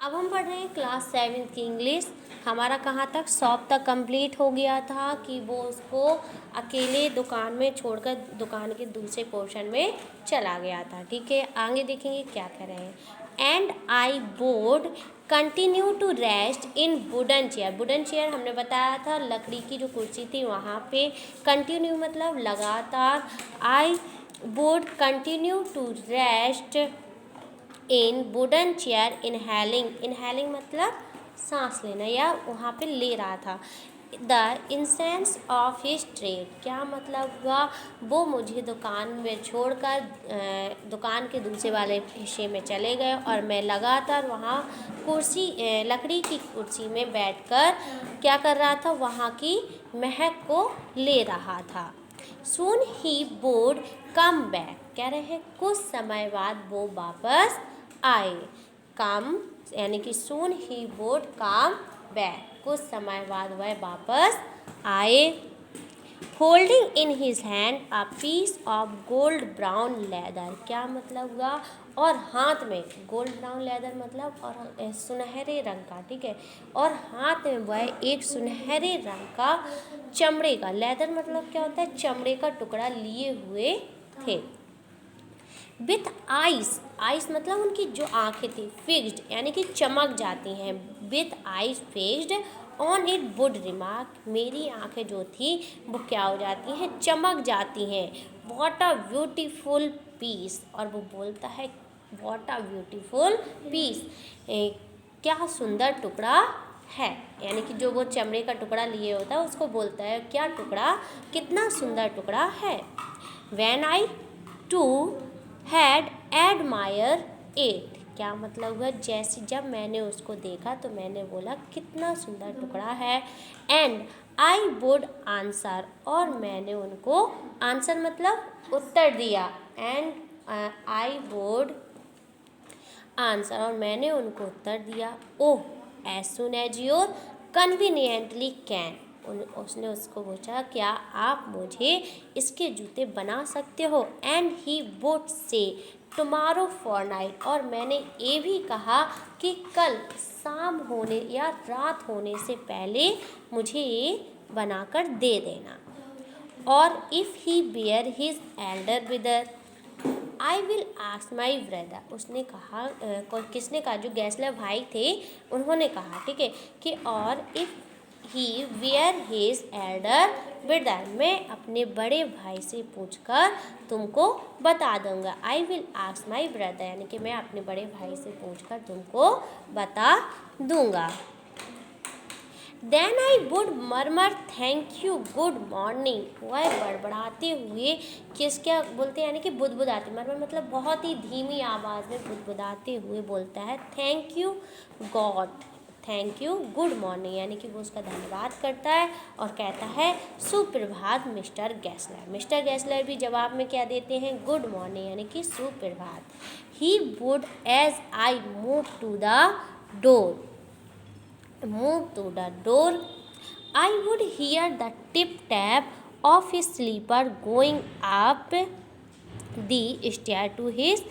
अब हम पढ़ रहे हैं क्लास 7 की इंग्लिश। हमारा कहाँ तक, शॉप तक कंप्लीट हो गया था। हमारा कहाँ तक, शॉप तक कंप्लीट हो गया था कि वो उसको अकेले दुकान में छोड़कर दुकान के दूसरे पोर्शन में चला गया था। ठीक है, आगे देखेंगे क्या कह रहे हैं। And I board continue to rest in wooden chair. Wooden chair हमने बताया था, लकड़ी की जो कुर्सी थी वहाँ पे। कंटिन्यू मतलब लगातार। I board continue to rest in wooden chair inhaling मतलब सांस लेना, या वहाँ पे ले रहा था। The incense of his trade, क्या मतलब हुआ, वो मुझे दुकान में छोड़कर दुकान के दूसरे वाले हिस्से में चले गए और मैं लगातार वहाँ लकड़ी की कुर्सी में बैठकर क्या कर रहा था, वहाँ की महक को ले रहा था। Soon he would come back, कह रहे हैं कुछ समय बाद वो वापस आए। कम यानी कि soon he would come back, कुछ समय बाद वह वापस आए। Holding in his hand a piece of gold brown leather, क्या मतलब हुआ, और हाथ में गोल्ड ब्राउन लेदर मतलब और सुनहरे रंग का। ठीक है, और हाथ में वह एक सुनहरे रंग का चमड़े का, लेदर मतलब क्या होता है, चमड़े का टुकड़ा लिए हुए थे। विथ आइस मतलब उनकी जो आंखें थी, फिक्स्ड यानी कि चमक जाती हैं। With ice fixed on it would remark, मेरी आंखें जो थी वो क्या हो जाती हैं, चमक जाती हैं। व्हाट अ ब्यूटीफुल पीस, और वो बोलता है व्हाट अ ब्यूटीफुल पीस, क्या सुंदर टुकड़ा है। यानी कि जो वो चमड़े का टुकड़ा लिए होता है उसको बोलता है क्या टुकड़ा, कितना सुंदर टुकड़ा है। When I to had admire it, क्या मतलब हुआ, जैसे जब मैंने उसको देखा तो मैंने बोला कितना सुंदर टुकड़ा है। एंड आई वुड आंसर, और मैंने उनको आंसर मतलब उत्तर दिया। एंड आई वुड आंसर, और मैंने उनको उत्तर दिया। Oh as soon as your conveniently can, उसने उसको पूछा क्या आप मुझे इसके जूते बना सकते हो। And he would say tomorrow for night, और मैंने ये भी कहा कि कल शाम होने या रात होने से पहले मुझे ये बनाकर दे देना। और if he bear his elder brother I will ask my brother, उसने कहा किसने कहा, जो गैसलर भाई थे उन्होंने कहा। ठीक है, कि और if he were his elder brother, मैं अपने बड़े भाई से पूछकर तुमको बता दूंगा। I will ask my brother यानी कि मैं अपने बड़े भाई से पूछकर तुमको बता दूंगा। Then I would murmur thank you good morning, वह बड़बड़ाते हुए क्या बोलते हैं, यानी कि बुदबुदाते, मरमर मतलब बहुत ही धीमी आवाज़ में बुदबुदाते हुए बोलता है thank you God, thank you good morning, यानी कि वो उसका धन्यवाद करता है और कहता है सुप्रभात मिस्टर गैसलर। मिस्टर गैसलर भी जवाब में क्या देते हैं, गुड मॉर्निंग यानी कि सुप्रभात। He would as I move to the door, I would hear the tip tap of his slipper going up the stair to his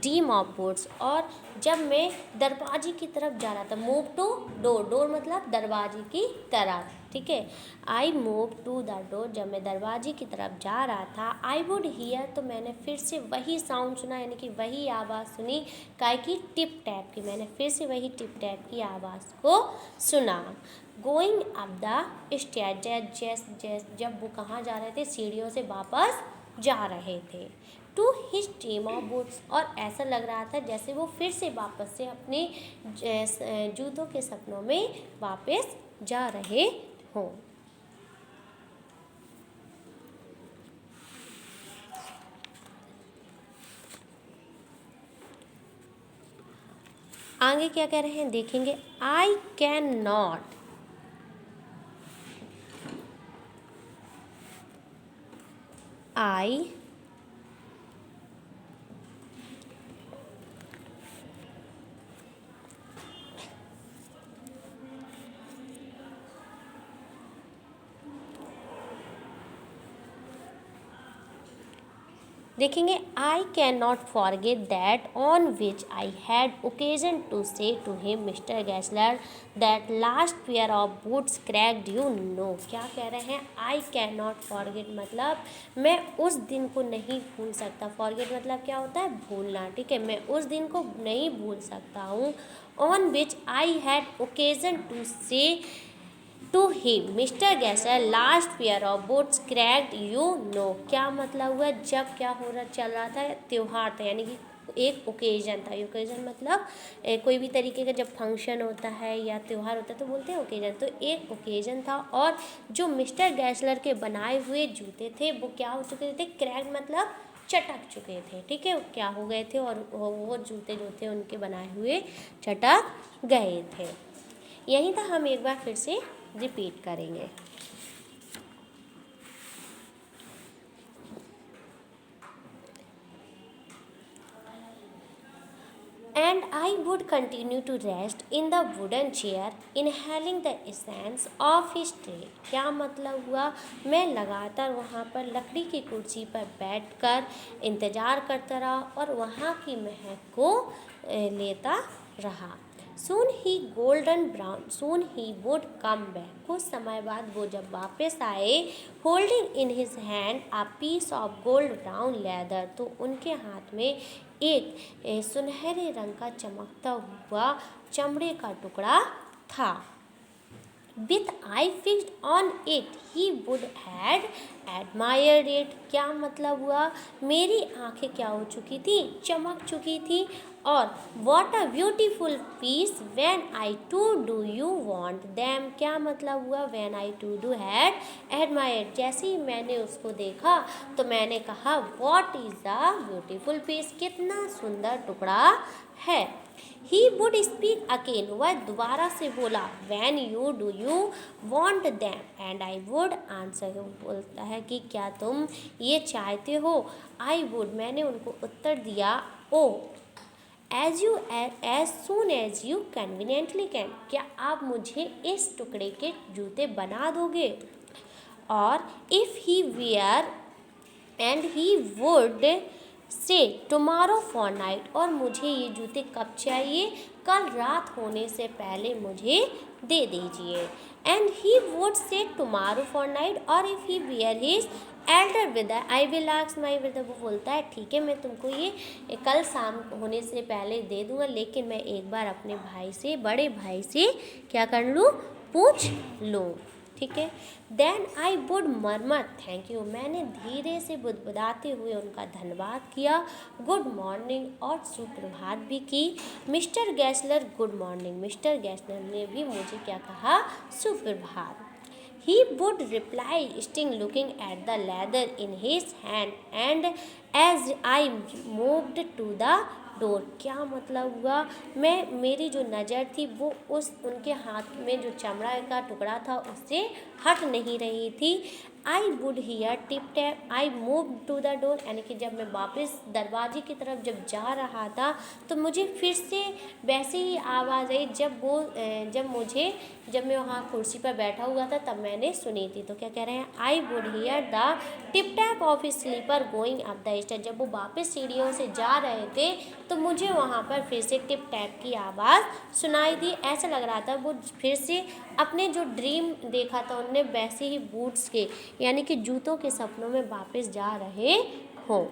dim of boots, और जब मैं दरवाजे की तरफ जा रहा था, मूव टू डोर मतलब दरवाजे की तरफ। ठीक है, I move to the door, जब मैं दरवाजे की तरफ जा रहा था। आई वुड हियर, तो मैंने फिर से वही साउंड सुना, यानी कि वही आवाज़ सुनी, काय की टिप टैप की, मैंने फिर से वही टिप टैप की आवाज़ को सुना। गोइंग अप द स्टेयर, जब वो कहाँ जा रहे थे, सीढ़ियों से वापस जा रहे थे। To his team of boots, और ऐसा लग रहा था जैसे वो फिर से वापस से अपने जूतों के सपनों में वापस जा रहे हों। आगे क्या कह रहे हैं देखेंगे। आई कैन नॉट, आई देखेंगे I can not forget that on which I had occasion to say to him mister Gassler that last pair of boots cracked you know. क्या कह रहे हैं? आई कैन नॉट फॉरगेट मतलब मैं उस दिन को नहीं भूल सकता। फॉरगेट मतलब क्या होता है? भूलना। ठीक है, मैं उस दिन को नहीं भूल सकता हूँ। On which I had occasion to say to him mister Gassler last pair of boots cracked you know. क्या मतलब हुआ? जब क्या हो रहा चल रहा था? त्यौहार था, यानी कि एक ओकेजन था। ओकेजन मतलब कोई भी तरीके का जब फंक्शन होता है या त्यौहार होता है तो बोलते हैं ओकेजन। तो एक ओकेजन था और जो मिस्टर गैसलर के बनाए हुए जूते थे वो क्या हो चुके थे? क्रैक्ड मतलब चटक चुके थे। ठीक है, क्या हो गए थे? और वो जूते जो थे उनके बनाए हुए चटक गए थे। यहीं था, हम एक बार फिर से रिपीट करेंगे। And I would continue to rest in the wooden chair, inhaling the essence of his trade। क्या मतलब हुआ? मैं लगातार वहाँ पर लकड़ी की कुर्सी पर बैठकर इंतज़ार करता रहा और वहाँ की महक को लेता रहा। Soon he golden brown, soon he would come back। कुछ समय बाद वो जब वापस आए, holding in his hand a piece of gold brown leather, तो उनके हाथ में एक सुनहरे रंग का चमकता हुआ चमड़े का टुकड़ा था। With eye fixed on it, he would had admired it। क्या मतलब हुआ? मेरी आंखें क्या हो चुकी थी? चमक चुकी थी। और what a beautiful piece when I too do you want them। क्या मतलब हुआ? when I too do had admired। जैसे ही मैंने उसको देखा तो मैंने कहा what is a beautiful piece। कितना सुंदर टुकड़ा है। He would speak again। वह दोबारा से बोला when you do you want them and I would answer। बोलता है कि क्या तुम ये चाहते हो? I would, मैंने उनको उत्तर दिया oh as soon as you conveniently can। क्या आप मुझे इस टुकड़े के जूते बना दोगे? और if he were and he would से टुमारो फॉर नाइट, और मुझे ये जूते कब चाहिए? कल रात होने से पहले मुझे दे दीजिए। And he would say tomorrow for night, और if he were his elder brother I will ask my brother. वो बोलता है ठीक है, मैं तुमको ये कल शाम होने से पहले दे दूँगा, लेकिन मैं एक बार अपने भाई से, बड़े भाई से क्या कर लूँ? पूछ लूँ। ठीक है। Then I would murmur thank you. मैंने धीरे से बुदबुदाते हुए उनका धन्यवाद किया। गुड मॉर्निंग, और सुप्रभात भी की। Mister Gassler good morning. Mister Gassler ने भी मुझे क्या कहा? सुप्रभात। He would reply, still looking at the leather in his hand, and as I moved to the door। क्या मतलब हुआ? मेरी जो नज़र थी वो उनके हाथ में जो चमड़ा का टुकड़ा था उससे हट नहीं रही थी। I would hear tip tap, I move to the door, यानी कि जब मैं वापस दरवाजे की तरफ जब जा रहा था तो मुझे फिर से वैसे ही आवाज़ आई जब मैं वहाँ कुर्सी पर बैठा हुआ था तब मैंने सुनी थी। तो क्या कह रहे हैं? I would hear the tip tap of slipper going up the stair. जब वो वापस सीढ़ियों से जा रहे थे तो मुझे वहाँ पर फिर से टिप टैप की आवाज़ सुनाई दी। ऐसा लग रहा था वो फिर से अपने जो ड्रीम देखा था उनने वैसे ही बूट्स के, यानी कि जूतों के सपनों में वापस जा रहे हों।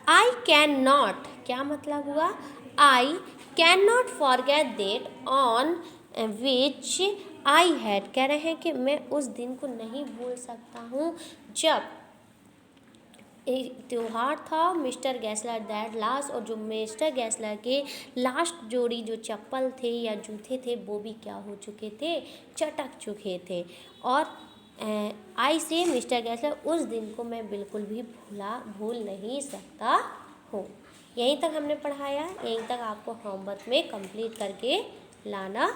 आई कैन नॉट, क्या मतलब हुआ? आई can not forget that on which I had. कह रहे हैं कि मैं उस दिन को नहीं भूल सकता हूँ जब एक त्यौहार था मिस्टर गैसलर दैट लास्ट, और जो मिस्टर गैसलर के लास्ट जोड़ी जो चप्पल थे या जूते थे वो भी क्या हो चुके थे? चटक चुके थे। और आई से मिस्टर गैसलर उस दिन को मैं बिल्कुल भी भूल नहीं सकता हूँ। यहीं तक हमने पढ़ाया, यहीं तक आपको होमवर्क में कंप्लीट करके लाना